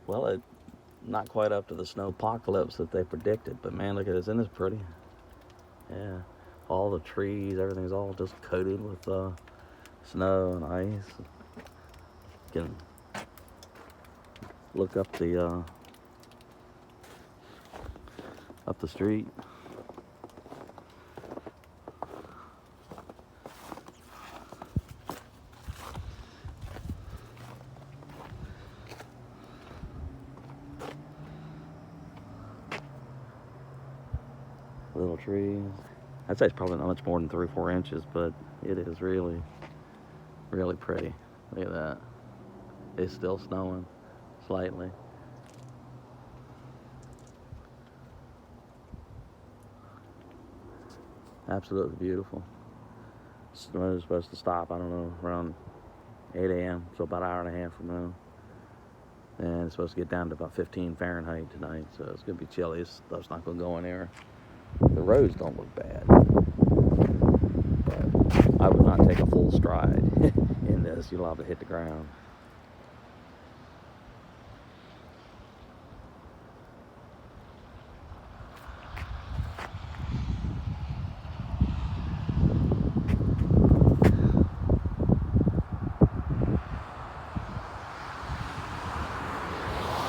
Well, it not quite up to the snow apocalypse that they predicted, but man, look at this. Isn't this pretty? Yeah. All the trees, everything's all just coated with snow and ice. You can look up the street. Little trees. I'd say it's probably not much more than 3 or 4 inches, but it is really, really pretty. Look at that. It's still snowing slightly. Absolutely beautiful. Snow is supposed to stop, I don't know, around 8 a.m., so about an hour and a half from now. And it's supposed to get down to about 15 Fahrenheit tonight, so it's going to be chilly. Stuff's not going to go anywhere. The roads don't look bad, but I would not take a full stride in this. You'll have to hit the ground.